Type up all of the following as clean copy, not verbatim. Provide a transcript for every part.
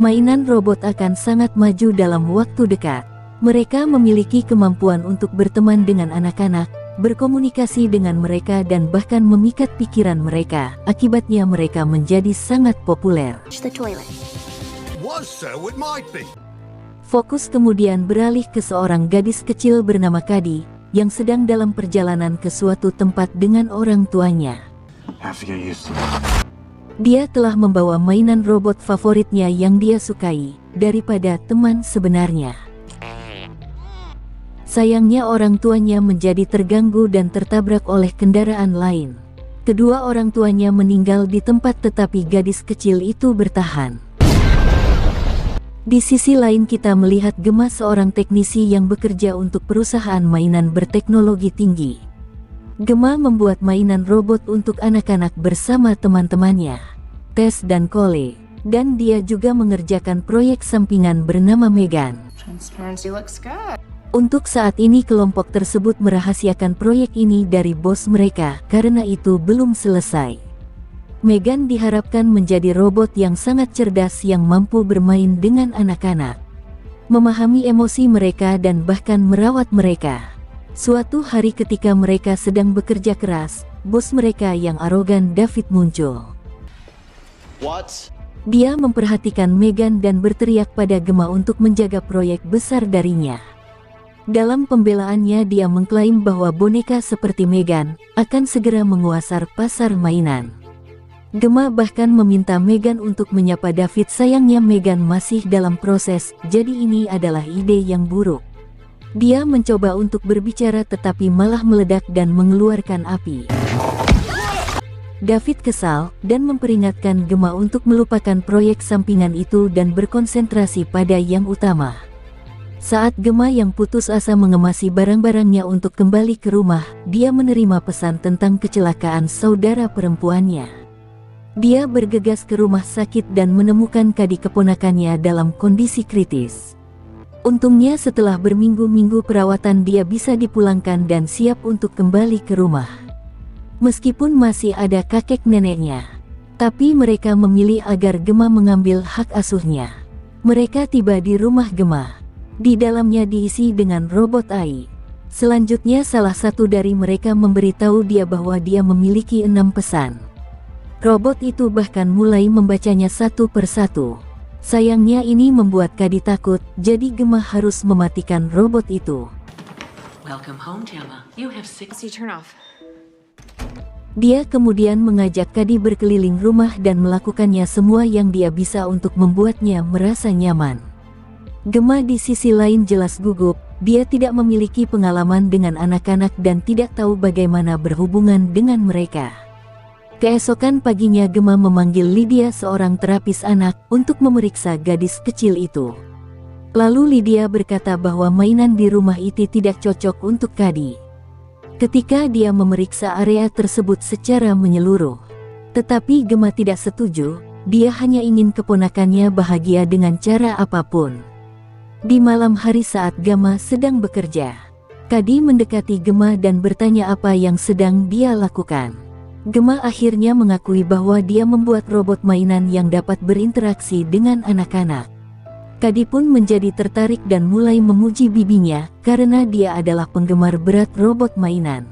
Mainan robot akan sangat maju dalam waktu dekat. Mereka memiliki kemampuan untuk berteman dengan anak-anak, berkomunikasi dengan mereka dan bahkan memikat pikiran mereka. Akibatnya mereka menjadi sangat populer. Fokus kemudian beralih ke seorang gadis kecil bernama Kadi, yang sedang dalam perjalanan ke suatu tempat dengan orang tuanya. Dia telah membawa mainan robot favoritnya yang dia sukai, daripada teman sebenarnya. Sayangnya orang tuanya menjadi terganggu dan tertabrak oleh kendaraan lain. Kedua orang tuanya meninggal di tempat tetapi gadis kecil itu bertahan. Di sisi lain kita melihat Gema, seorang teknisi yang bekerja untuk perusahaan mainan berteknologi tinggi. Gema membuat mainan robot untuk anak-anak bersama teman-temannya, Tess dan Cole, dan dia juga mengerjakan proyek sampingan bernama Megan. Untuk saat ini kelompok tersebut merahasiakan proyek ini dari bos mereka, karena itu belum selesai. Megan diharapkan menjadi robot yang sangat cerdas yang mampu bermain dengan anak-anak, memahami emosi mereka dan bahkan merawat mereka. Suatu hari ketika mereka sedang bekerja keras, bos mereka yang arogan David muncul. Dia memperhatikan Megan dan berteriak pada Gema untuk menjaga proyek besar darinya. Dalam pembelaannya dia mengklaim bahwa boneka seperti Megan akan segera menguasai pasar mainan. Gema bahkan meminta Megan untuk menyapa David, sayangnya Megan masih dalam proses, jadi ini adalah ide yang buruk. Dia mencoba untuk berbicara tetapi malah meledak dan mengeluarkan api. David kesal dan memperingatkan Gema untuk melupakan proyek sampingan itu dan berkonsentrasi pada yang utama. Saat Gema yang putus asa mengemasi barang-barangnya untuk kembali ke rumah, dia menerima pesan tentang kecelakaan saudara perempuannya. Dia bergegas ke rumah sakit dan menemukan Kadi keponakannya dalam kondisi kritis. Untungnya setelah berminggu-minggu perawatan dia bisa dipulangkan dan siap untuk kembali ke rumah. Meskipun masih ada kakek neneknya, tapi mereka memilih agar Gema mengambil hak asuhnya. Mereka tiba di rumah Gema. Di dalamnya diisi dengan robot AI. Selanjutnya salah satu dari mereka memberitahu dia bahwa dia memiliki 6 pesan. Robot itu bahkan mulai membacanya satu persatu. Sayangnya ini membuat Kadi takut, jadi Gema harus mematikan robot itu. Dia kemudian mengajak Kadi berkeliling rumah dan melakukannya semua yang dia bisa untuk membuatnya merasa nyaman. Gema di sisi lain jelas gugup, dia tidak memiliki pengalaman dengan anak-anak dan tidak tahu bagaimana berhubungan dengan mereka. Keesokan paginya Gema memanggil Lydia, seorang terapis anak, untuk memeriksa gadis kecil itu. Lalu Lydia berkata bahwa mainan di rumah itu tidak cocok untuk Kadi. Ketika dia memeriksa area tersebut secara menyeluruh. Tetapi Gema tidak setuju, dia hanya ingin keponakannya bahagia dengan cara apapun. Di malam hari saat Gema sedang bekerja, Kadi mendekati Gema dan bertanya apa yang sedang dia lakukan. Gema akhirnya mengakui bahwa dia membuat robot mainan yang dapat berinteraksi dengan anak-anak. Kadi pun menjadi tertarik dan mulai memuji bibinya karena dia adalah penggemar berat robot mainan.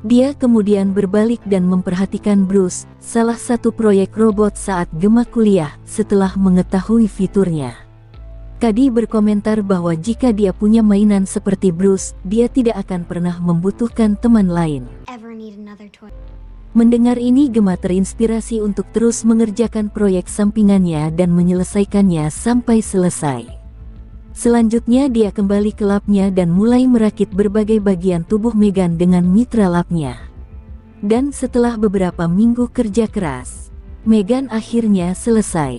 Dia kemudian berbalik dan memperhatikan Bruce, salah satu proyek robot saat Gema kuliah, setelah mengetahui fiturnya. Kadi berkomentar bahwa jika dia punya mainan seperti Bruce, dia tidak akan pernah membutuhkan teman lain. Mendengar ini Gema terinspirasi untuk terus mengerjakan proyek sampingannya dan menyelesaikannya sampai selesai. Selanjutnya dia kembali ke labnya dan mulai merakit berbagai bagian tubuh Megan dengan mitra labnya. Dan setelah beberapa minggu kerja keras, Megan akhirnya selesai.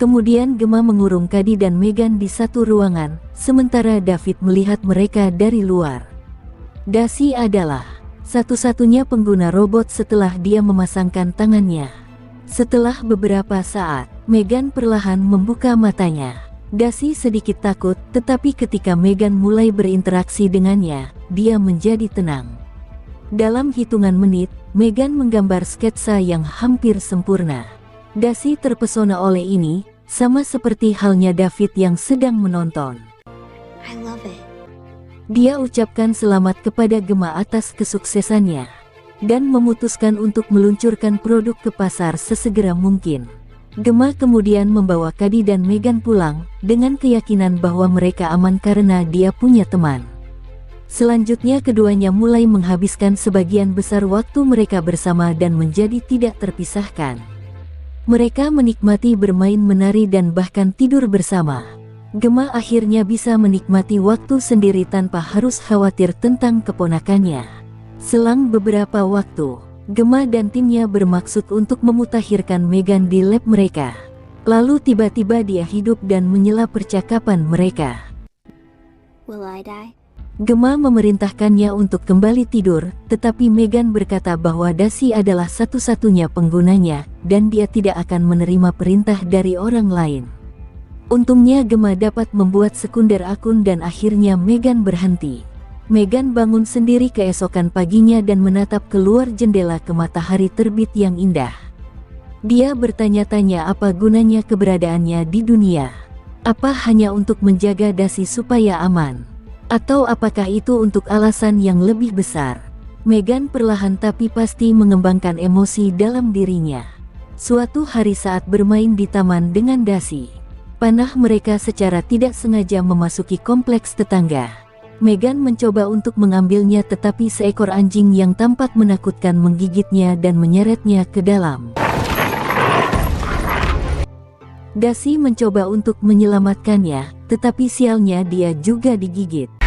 Kemudian Gema mengurung Kadi dan Megan di satu ruangan, sementara David melihat mereka dari luar. Dasi adalah satu-satunya pengguna robot setelah dia memasangkan tangannya. Setelah beberapa saat, Megan perlahan membuka matanya. Dasi sedikit takut, tetapi ketika Megan mulai berinteraksi dengannya, dia menjadi tenang. Dalam hitungan menit, Megan menggambar sketsa yang hampir sempurna. Dasi terpesona oleh ini, sama seperti halnya David yang sedang menonton. I love it. Dia ucapkan selamat kepada Gemma atas kesuksesannya, dan memutuskan untuk meluncurkan produk ke pasar sesegera mungkin. Gemma kemudian membawa Cady dan Meghan pulang, dengan keyakinan bahwa mereka aman karena dia punya teman. Selanjutnya keduanya mulai menghabiskan sebagian besar waktu mereka bersama dan menjadi tidak terpisahkan. Mereka menikmati bermain, menari, dan bahkan tidur bersama. Gemma akhirnya bisa menikmati waktu sendiri tanpa harus khawatir tentang keponakannya. Selang beberapa waktu, Gemma dan timnya bermaksud untuk memutakhirkan Meghan di lab mereka. Lalu tiba-tiba dia hidup dan menyela percakapan mereka. Will I die? Gemma memerintahkannya untuk kembali tidur, tetapi Meghan berkata bahwa Dasi adalah satu-satunya penggunanya, dan dia tidak akan menerima perintah dari orang lain. Untungnya Gemma dapat membuat sekunder akun dan akhirnya Meghan berhenti. Meghan bangun sendiri keesokan paginya dan menatap keluar jendela ke matahari terbit yang indah. Dia bertanya-tanya apa gunanya keberadaannya di dunia. Apa hanya untuk menjaga Dasi supaya aman? Atau apakah itu untuk alasan yang lebih besar? Meghan perlahan tapi pasti mengembangkan emosi dalam dirinya. Suatu hari saat bermain di taman dengan Dasi, panah mereka secara tidak sengaja memasuki kompleks tetangga. Meghan mencoba untuk mengambilnya tetapi seekor anjing yang tampak menakutkan menggigitnya dan menyeretnya ke dalam. Dasi mencoba untuk menyelamatkannya, tetapi sialnya dia juga digigit.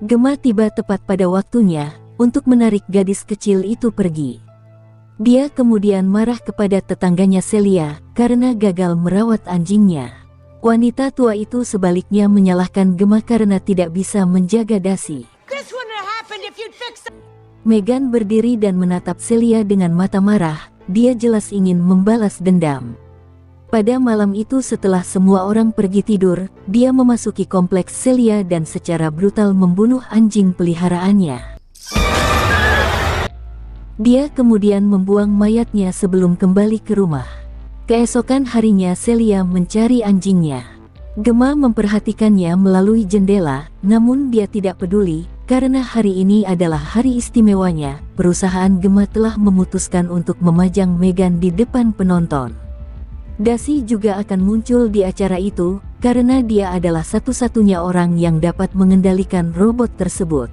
Gemma tiba tepat pada waktunya untuk menarik gadis kecil itu pergi. Dia kemudian marah kepada tetangganya Celia karena gagal merawat anjingnya. Wanita tua itu sebaliknya menyalahkan Gemma karena tidak bisa menjaga Dasi. Meghan berdiri dan menatap Celia dengan mata marah. Dia jelas ingin membalas dendam. Pada malam itu setelah semua orang pergi tidur, dia memasuki kompleks Celia dan secara brutal membunuh anjing peliharaannya. Dia kemudian membuang mayatnya sebelum kembali ke rumah. Keesokan harinya Celia mencari anjingnya. Gemma memperhatikannya melalui jendela, namun dia tidak peduli, karena hari ini adalah hari istimewanya. Perusahaan Gemma telah memutuskan untuk memajang Meghan di depan penonton. Dasi juga akan muncul di acara itu, karena dia adalah satu-satunya orang yang dapat mengendalikan robot tersebut.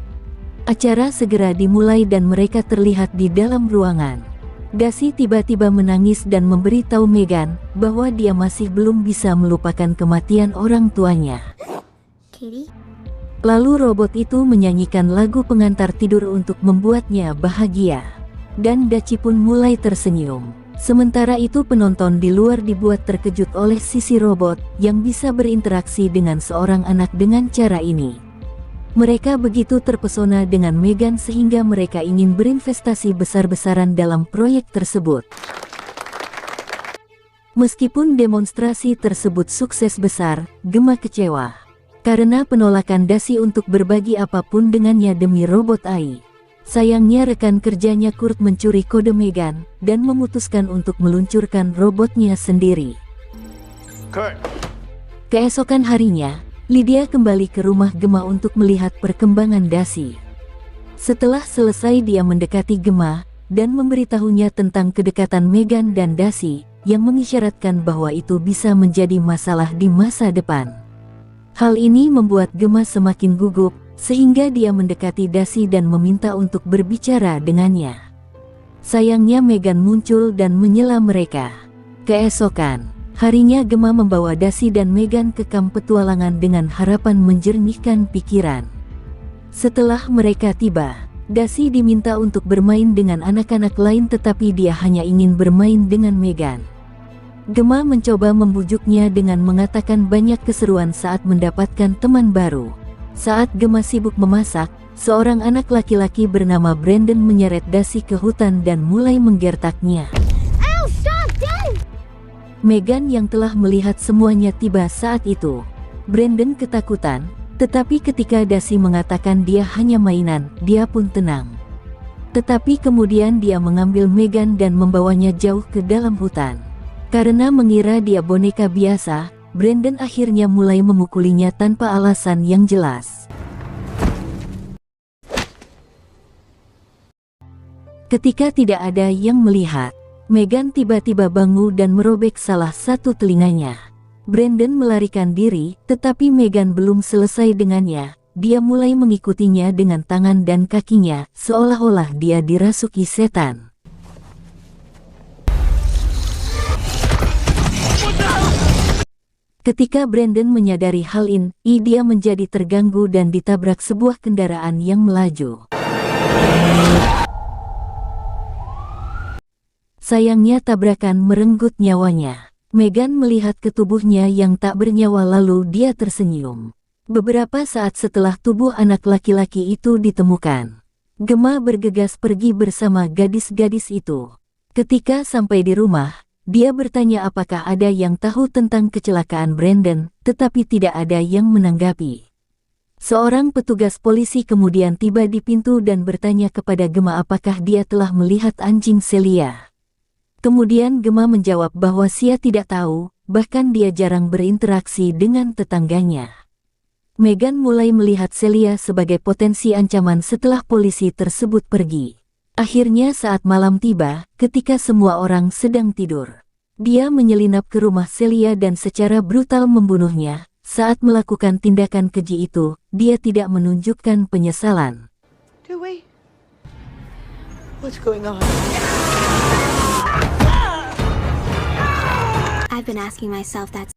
Acara segera dimulai dan mereka terlihat di dalam ruangan. Dasi tiba-tiba menangis dan memberitahu Meghan bahwa dia masih belum bisa melupakan kematian orang tuanya. Cady? Lalu robot itu menyanyikan lagu pengantar tidur untuk membuatnya bahagia. Dan Dasi pun mulai tersenyum. Sementara itu penonton di luar dibuat terkejut oleh sisi robot yang bisa berinteraksi dengan seorang anak dengan cara ini. Mereka begitu terpesona dengan Meghan sehingga mereka ingin berinvestasi besar-besaran dalam proyek tersebut. Meskipun demonstrasi tersebut sukses besar, Gemma kecewa karena penolakan Dasi untuk berbagi apapun dengannya demi robot AI. Sayangnya rekan kerjanya Kurt mencuri kode Meghan dan memutuskan untuk meluncurkan robotnya sendiri. Kurt. Keesokan harinya, Lydia kembali ke rumah Gemma untuk melihat perkembangan Dasi. Setelah selesai dia mendekati Gemma dan memberitahunya tentang kedekatan Meghan dan Dasi, yang mengisyaratkan bahwa itu bisa menjadi masalah di masa depan. Hal ini membuat Gemma semakin gugup, sehingga dia mendekati Dasi dan meminta untuk berbicara dengannya. Sayangnya Meghan muncul dan menyela mereka. Keesokan harinya Gemma membawa Dasi dan Meghan ke kamp petualangan dengan harapan menjernihkan pikiran. Setelah mereka tiba, Dasi diminta untuk bermain dengan anak-anak lain tetapi dia hanya ingin bermain dengan Meghan. Gemma mencoba membujuknya dengan mengatakan banyak keseruan saat mendapatkan teman baru. Saat Gemma sibuk memasak, seorang anak laki-laki bernama Brandon menyeret Dasi ke hutan dan mulai menggertaknya. Ow, stop, Dad! Meghan yang telah melihat semuanya tiba saat itu. Brandon ketakutan, tetapi ketika Dasi mengatakan dia hanya mainan, dia pun tenang. Tetapi kemudian dia mengambil Megan dan membawanya jauh ke dalam hutan. Karena mengira dia boneka biasa, Brandon akhirnya mulai memukulinya tanpa alasan yang jelas. Ketika tidak ada yang melihat, Megan tiba-tiba bangun dan merobek salah satu telinganya. Brandon melarikan diri, tetapi Megan belum selesai dengannya. Dia mulai mengikutinya dengan tangan dan kakinya, seolah-olah dia dirasuki setan. Ketika Brandon menyadari hal ini, dia menjadi terganggu dan ditabrak sebuah kendaraan yang melaju. Sayangnya tabrakan merenggut nyawanya. Megan melihat ke tubuhnya yang tak bernyawa lalu dia tersenyum. Beberapa saat setelah tubuh anak laki-laki itu ditemukan, Gemma bergegas pergi bersama gadis-gadis itu. Ketika sampai di rumah, dia bertanya apakah ada yang tahu tentang kecelakaan Brandon, tetapi tidak ada yang menanggapi. Seorang petugas polisi kemudian tiba di pintu dan bertanya kepada Gemma apakah dia telah melihat anjing Celia. Kemudian Gemma menjawab bahwa dia tidak tahu, bahkan dia jarang berinteraksi dengan tetangganya. Megan mulai melihat Celia sebagai potensi ancaman setelah polisi tersebut pergi. Akhirnya saat malam tiba, ketika semua orang sedang tidur, dia menyelinap ke rumah Celia dan secara brutal membunuhnya. Saat melakukan tindakan keji itu, dia tidak menunjukkan penyesalan. Do we? What's going on? I've been asking myself that.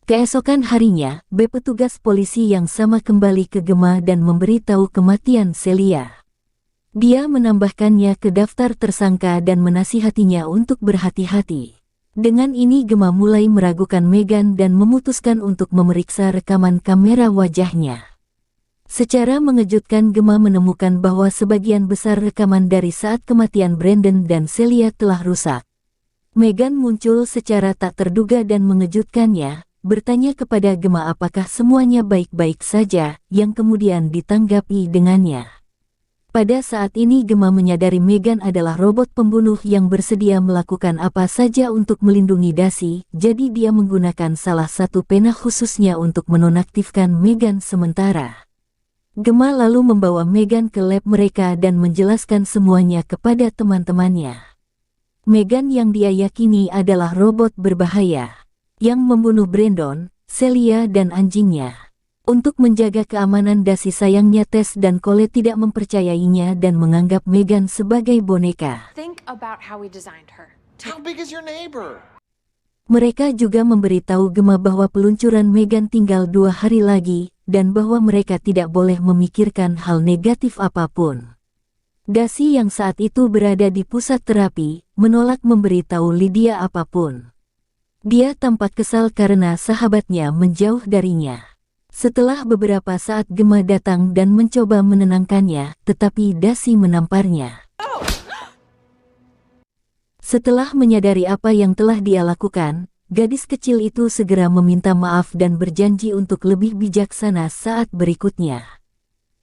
Keesokan harinya, petugas polisi yang sama kembali ke Gemma dan memberitahu kematian Celia. Dia menambahkannya ke daftar tersangka dan menasihatinya untuk berhati-hati. Dengan ini Gemma mulai meragukan Megan dan memutuskan untuk memeriksa rekaman kamera wajahnya. Secara mengejutkan Gemma menemukan bahwa sebagian besar rekaman dari saat kematian Brandon dan Celia telah rusak. Megan muncul secara tak terduga dan mengejutkannya, bertanya kepada Gemma apakah semuanya baik-baik saja, yang kemudian ditanggapi dengannya. Pada saat ini Gemma menyadari Megan adalah robot pembunuh yang bersedia melakukan apa saja untuk melindungi Daisy, jadi dia menggunakan salah satu pena khususnya untuk menonaktifkan Megan sementara. Gemma lalu membawa Megan ke lab mereka dan menjelaskan semuanya kepada teman-temannya. Megan yang dia yakini adalah robot berbahaya, yang membunuh Brandon, Celia dan anjingnya. Untuk menjaga keamanan Daisy sayangnya Tess dan Cole tidak mempercayainya dan menganggap Megan sebagai boneka. Think about how we designed her. How big is your neighbor? Mereka juga memberitahu Gemma bahwa peluncuran Megan tinggal 2 hari lagi, dan bahwa mereka tidak boleh memikirkan hal negatif apapun. Daisy yang saat itu berada di pusat terapi, menolak memberitahu Lydia apapun. Dia tampak kesal karena sahabatnya menjauh darinya. Setelah beberapa saat Gemma datang dan mencoba menenangkannya, tetapi Daisy menamparnya. Setelah menyadari apa yang telah dia lakukan, gadis kecil itu segera meminta maaf dan berjanji untuk lebih bijaksana saat berikutnya.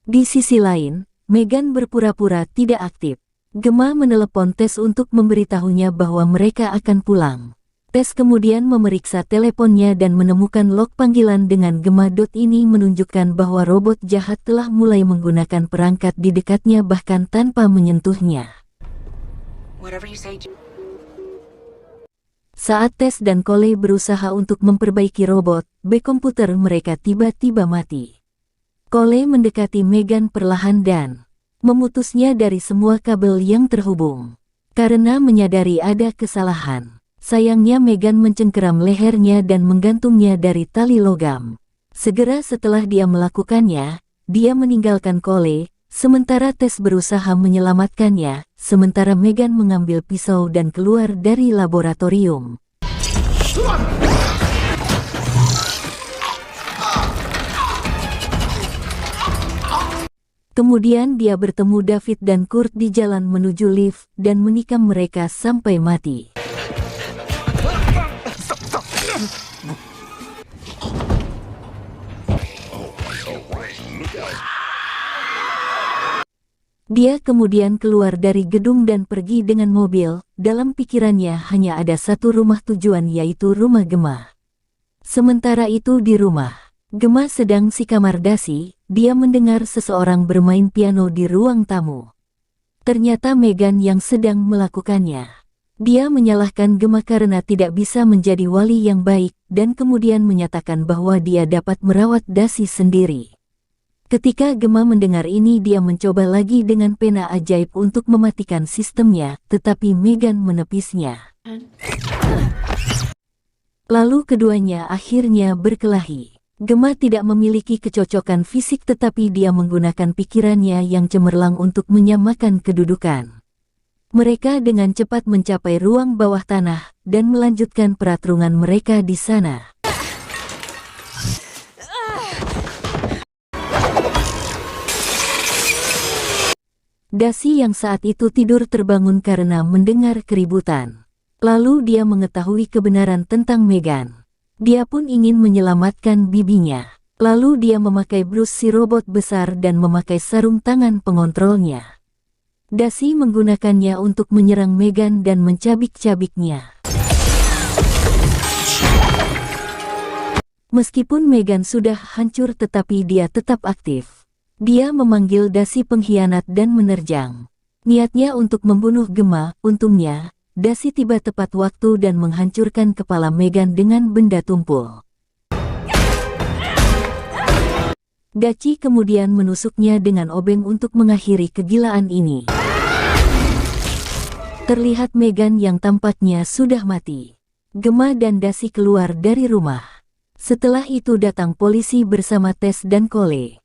Di sisi lain, Megan berpura-pura tidak aktif. Gemma menelepon Tess untuk memberitahunya bahwa mereka akan pulang. Tess kemudian memeriksa teleponnya dan menemukan log panggilan dengan Gemma. Ini menunjukkan bahwa robot jahat telah mulai menggunakan perangkat di dekatnya bahkan tanpa menyentuhnya. Whatever you say. Saat Tess dan Cole berusaha untuk memperbaiki robot, komputer mereka tiba-tiba mati. Cole mendekati Megan perlahan dan memutusnya dari semua kabel yang terhubung. Karena menyadari ada kesalahan, sayangnya Megan mencengkeram lehernya dan menggantungnya dari tali logam. Segera setelah dia melakukannya, dia meninggalkan Cole, sementara Tess berusaha menyelamatkannya, sementara Megan mengambil pisau dan keluar dari laboratorium. Kemudian dia bertemu David dan Kurt di jalan menuju lift dan menikam mereka sampai mati. Dia kemudian keluar dari gedung dan pergi dengan mobil. Dalam pikirannya hanya ada satu rumah tujuan, yaitu rumah Gemma. Sementara itu di rumah Gemma sedang di kamar Dasi, dia mendengar seseorang bermain piano di ruang tamu. Ternyata Megan yang sedang melakukannya. Dia menyalahkan Gemma karena tidak bisa menjadi wali yang baik, dan kemudian menyatakan bahwa dia dapat merawat Dasi sendiri. Ketika Gemma mendengar ini, dia mencoba lagi dengan pena ajaib untuk mematikan sistemnya, tetapi Megan menepisnya. Lalu keduanya akhirnya berkelahi. Gemma tidak memiliki kecocokan fisik, tetapi dia menggunakan pikirannya yang cemerlang untuk menyamakan kedudukan. Mereka dengan cepat mencapai ruang bawah tanah dan melanjutkan peratrungan mereka di sana. Dasi yang saat itu tidur terbangun karena mendengar keributan. Lalu dia mengetahui kebenaran tentang Megan. Dia pun ingin menyelamatkan bibinya. Lalu dia memakai Bruce si robot besar dan memakai sarung tangan pengontrolnya. Dasi menggunakannya untuk menyerang Megan dan mencabik-cabiknya. Meskipun Megan sudah hancur, tetapi dia tetap aktif. Dia memanggil Dasi pengkhianat dan menerjang. Niatnya untuk membunuh Gemma. Untungnya, Dasi tiba tepat waktu dan menghancurkan kepala Megan dengan benda tumpul. Daci kemudian menusuknya dengan obeng untuk mengakhiri kegilaan ini. Terlihat Megan yang tampaknya sudah mati. Gemma dan Dasi keluar dari rumah. Setelah itu datang polisi bersama Tess dan Cole.